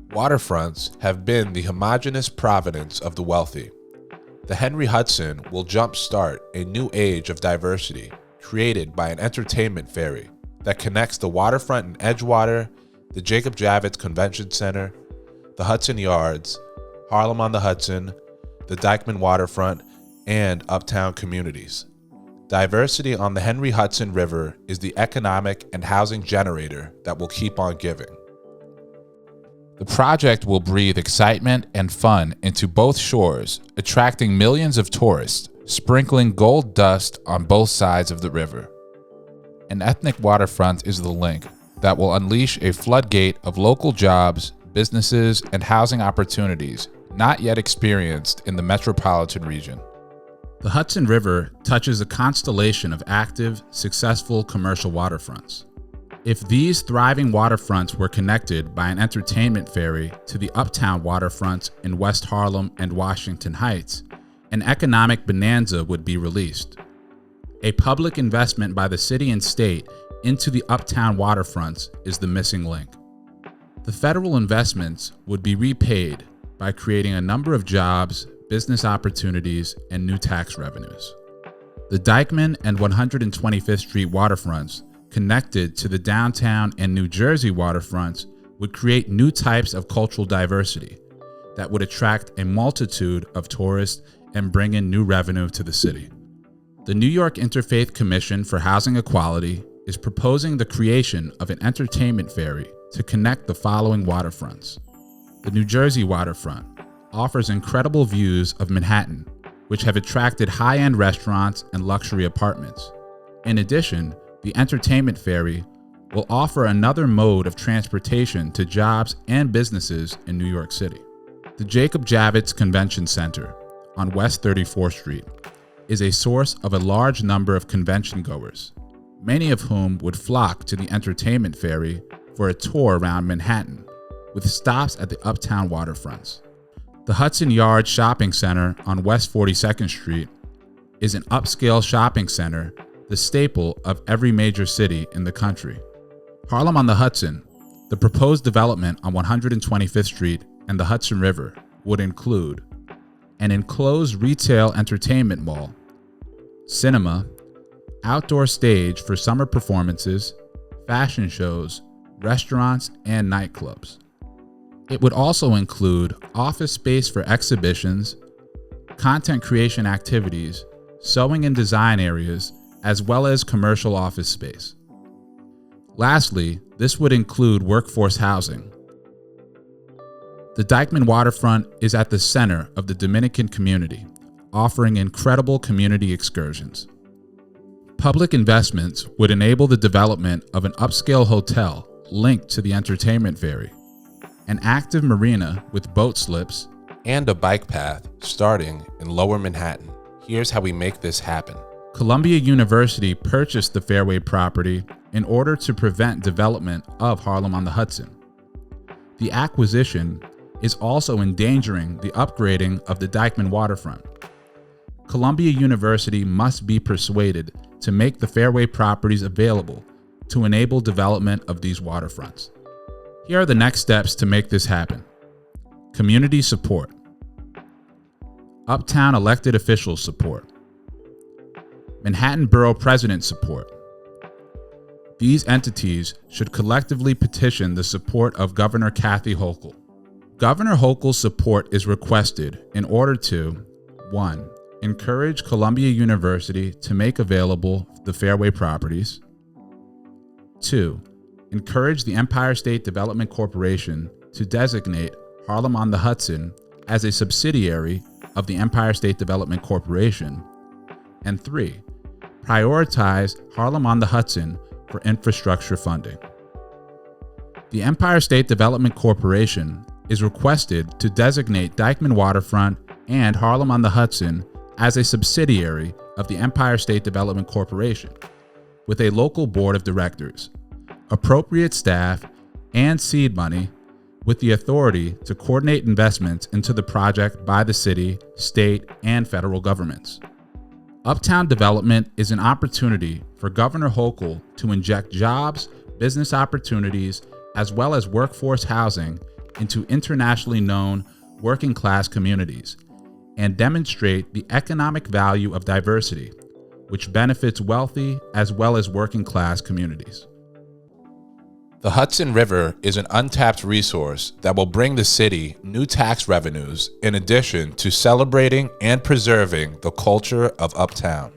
Waterfronts have been the homogeneous providence of the wealthy. The Henry Hudson will jumpstart a new age of diversity created by an entertainment ferry that connects the waterfront in Edgewater, the Jacob Javits Convention Center, the Hudson Yards, Harlem on the Hudson, the Dyckman Waterfront, and Uptown communities. Diversity on the Henry Hudson River is the economic and housing generator that will keep on giving. The project will breathe excitement and fun into both shores, attracting millions of tourists, sprinkling gold dust on both sides of the river. An ethnic waterfront is the link that will unleash a floodgate of local jobs, businesses, and housing opportunities not yet experienced in the metropolitan region. The Hudson River touches a constellation of active, successful commercial waterfronts. If these thriving waterfronts were connected by an entertainment ferry to the Uptown waterfronts in West Harlem and Washington Heights, an economic bonanza would be released. A public investment by the city and state into the Uptown waterfronts is the missing link. The federal investments would be repaid by creating a number of jobs, business opportunities, and new tax revenues. The Dyckman and 125th Street waterfronts connected to the downtown and New Jersey waterfronts would create new types of cultural diversity that would attract a multitude of tourists and bring in new revenue to the city. The New York Interfaith Commission for Housing Equality is proposing the creation of an entertainment ferry to connect the following waterfronts. The New Jersey waterfront offers incredible views of Manhattan, which have attracted high-end restaurants and luxury apartments. In addition, the entertainment ferry will offer another mode of transportation to jobs and businesses in New York City. The Jacob Javits Convention Center on West 34th Street is a source of a large number of convention goers, many of whom would flock to the entertainment ferry for a tour around Manhattan, with stops at the Uptown waterfronts. The Hudson Yards Shopping Center on West 42nd Street is an upscale shopping center, the staple of every major city in the country. Harlem on the Hudson, the proposed development on 125th Street and the Hudson River, would include an enclosed retail entertainment mall, cinema, outdoor stage for summer performances, fashion shows, restaurants, and nightclubs. It would also include office space for exhibitions, content creation activities, sewing and design areas, as well as commercial office space. Lastly, this would include workforce housing. The Dyckman Waterfront is at the center of the Dominican community, offering incredible community excursions. Public investments would enable the development of an upscale hotel linked to the entertainment ferry, an active marina with boat slips, and a bike path starting in Lower Manhattan. Here's how we make this happen. Columbia University purchased the Fairway property in order to prevent development of Harlem on the Hudson. The acquisition is also endangering the upgrading of the Dyckman waterfront. Columbia University must be persuaded to make the Fairway properties available to enable development of these waterfronts. Here are the next steps to make this happen. Community support. Uptown elected officials support. Manhattan Borough President support. These entities should collectively petition the support of Governor Kathy Hochul. Governor Hochul's support is requested in order to 1. Encourage Columbia University to make available the Fairway properties. 2. Encourage the Empire State Development Corporation to designate Harlem on the Hudson as a subsidiary of the Empire State Development Corporation. And 3. Prioritize Harlem on the Hudson for infrastructure funding. The Empire State Development Corporation is requested to designate Dyckman Waterfront and Harlem on the Hudson as a subsidiary of the Empire State Development Corporation, with a local board of directors, appropriate staff, and seed money, with the authority to coordinate investments into the project by the city, state, and federal governments. Uptown development is an opportunity for Governor Hochul to inject jobs, business opportunities, as well as workforce housing into internationally known working class communities and demonstrate the economic value of diversity, which benefits wealthy as well as working class communities. The Hudson River is an untapped resource that will bring the city new tax revenues in addition to celebrating and preserving the culture of Uptown.